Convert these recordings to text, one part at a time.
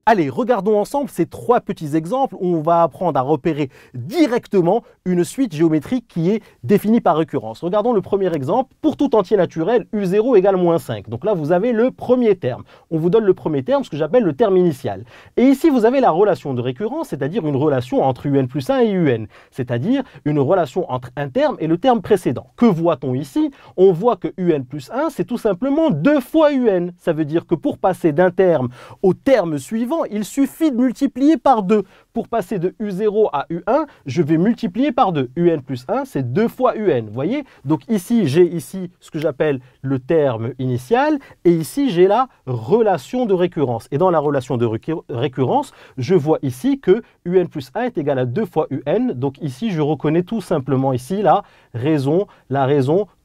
Allez, regardons ensemble ces trois petits exemples où on va apprendre à repérer directement une suite géométrique qui est définie par récurrence. Regardons le premier exemple. Pour tout entier naturel, U0 égale moins 5. Donc là, vous avez le premier terme. On vous donne le premier terme, ce que j'appelle le terme initial. Et ici, vous avez la relation de récurrence, c'est-à-dire une relation entre UN plus 1 et UN, c'est-à-dire une relation entre un terme et le terme précédent. Que voit-on ici? On voit que UN plus 1, c'est tout simplement 2 fois UN. Ça veut dire que pour passer d'un terme au terme suivant, il suffit de multiplier par 2. Pour passer de U0 à U1, je vais multiplier par 2. UN plus 1, c'est 2 fois UN. Vous voyez? Donc ici, j'ai ici ce que j'appelle le terme initial et ici, j'ai la relation de récurrence. Et dans la relation de récurrence, je vois ici que UN plus 1 est égal à 2 fois UN. Donc ici, je reconnais tout simplement ici la raison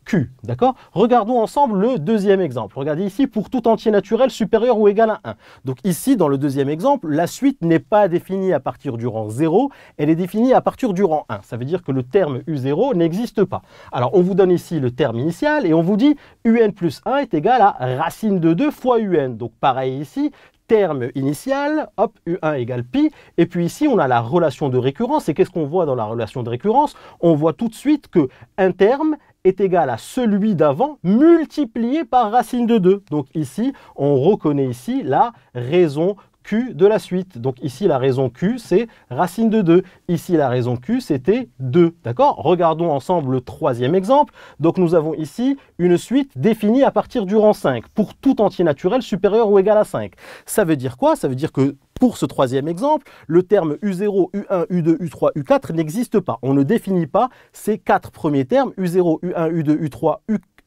Q, d'accord? Regardons ensemble le deuxième exemple. Regardez ici, pour tout entier naturel supérieur ou égal à 1. Donc ici, dans le deuxième exemple, la suite n'est pas définie à partir du rang 0, elle est définie à partir du rang 1. Ça veut dire que le terme U0 n'existe pas. Alors, on vous donne ici le terme initial et on vous dit UN plus 1 est égal à racine de 2 fois UN. Donc pareil ici, terme initial, hop, U1 égale pi, et puis ici on a la relation de récurrence, et qu'est-ce qu'on voit dans la relation de récurrence? On voit tout de suite que un terme est égal à celui d'avant multiplié par racine de 2. Donc ici, on reconnaît ici la raison Q de la suite. Donc ici, la raison Q, c'est racine de 2. Ici, la raison Q, c'était 2. D'accord? Regardons ensemble le troisième exemple. Donc nous avons ici une suite définie à partir du rang 5 pour tout entier naturel supérieur ou égal à 5. Ça veut dire quoi? Ça veut dire que pour ce troisième exemple, le terme U0, U1, U2, U3, U4 n'existe pas. On ne définit pas ces 4 premiers termes, U0, U1, U2, U3,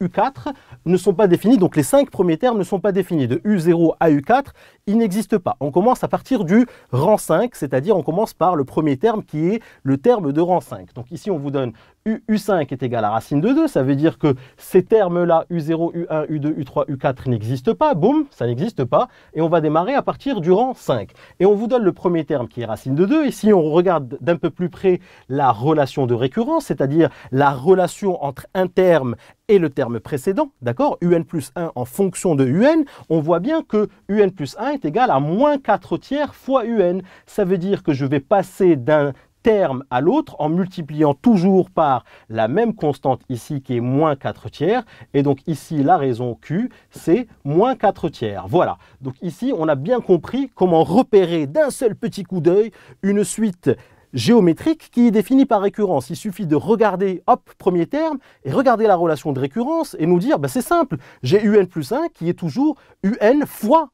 U4 ne sont pas définis, donc les 5 premiers termes ne sont pas définis. De U0 à U4, ils n'existent pas. On commence à partir du rang 5, c'est-à-dire on commence par le premier terme qui est le terme de rang 5. Donc ici, on vous donne U5 est égal à racine de 2, ça veut dire que ces termes-là, U0, U1, U2, U3, U4 n'existent pas, boum, ça n'existe pas, et on va démarrer à partir du rang 5. Et on vous donne le premier terme qui est racine de 2, et si on regarde d'un peu plus près la relation de récurrence, c'est-à-dire la relation entre un terme et le terme précédent, d'accord, UN plus 1 en fonction de UN, on voit bien que UN plus 1 est égal à moins 4 tiers fois UN. Ça veut dire que je vais passer d'un terme à l'autre en multipliant toujours par la même constante ici qui est moins 4 tiers. Et donc ici, la raison Q, c'est moins 4 tiers. Voilà. Donc ici, on a bien compris comment repérer d'un seul petit coup d'œil une suite géométrique qui est définie par récurrence. Il suffit de regarder, hop, premier terme, et regarder la relation de récurrence et nous dire, ben c'est simple, j'ai UN plus 1 qui est toujours UN fois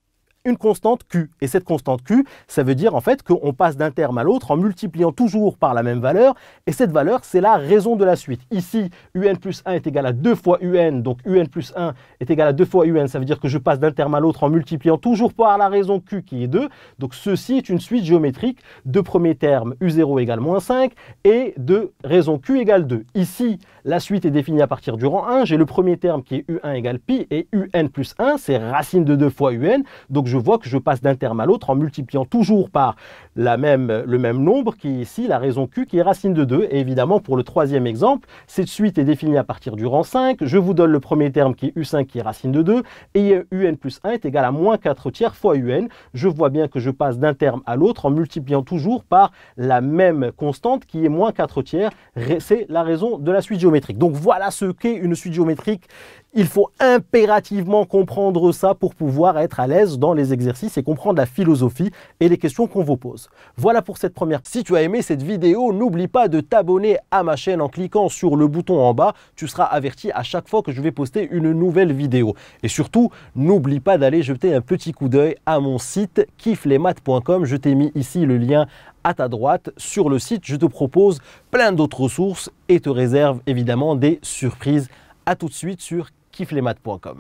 une constante Q. Et cette constante Q, ça veut dire en fait qu'on passe d'un terme à l'autre en multipliant toujours par la même valeur. Et cette valeur, c'est la raison de la suite. Ici, UN plus 1 est égal à 2 fois UN. Donc UN plus 1 est égal à 2 fois UN. Ça veut dire que je passe d'un terme à l'autre en multipliant toujours par la raison Q qui est 2. Donc ceci est une suite géométrique de premier terme U0 égale moins 5 et de raison Q égale 2. Ici, la suite est définie à partir du rang 1. J'ai le premier terme qui est U1 égale pi et UN plus 1, c'est racine de 2 fois UN. Donc je vois que je passe d'un terme à l'autre en multipliant toujours par le même nombre qui est ici, la raison Q qui est racine de 2. Et évidemment, pour le troisième exemple, cette suite est définie à partir du rang 5. Je vous donne le premier terme qui est U5 qui est racine de 2 et UN plus 1 est égal à moins 4 tiers fois UN. Je vois bien que je passe d'un terme à l'autre en multipliant toujours par la même constante qui est moins 4 tiers. C'est la raison de la suite géométrique. Donc voilà ce qu'est une suite géométrique. Il faut impérativement comprendre ça pour pouvoir être à l'aise dans les exercices et comprendre la philosophie et les questions qu'on vous pose. Voilà pour cette première. Si tu as aimé cette vidéo, n'oublie pas de t'abonner à ma chaîne en cliquant sur le bouton en bas. Tu seras averti à chaque fois que je vais poster une nouvelle vidéo. Et surtout, n'oublie pas d'aller jeter un petit coup d'œil à mon site kifflesmaths.com. Je t'ai mis ici le lien à ta droite. Sur le site, je te propose plein d'autres ressources et te réserve évidemment des surprises. À tout de suite sur kifflesmaths.com.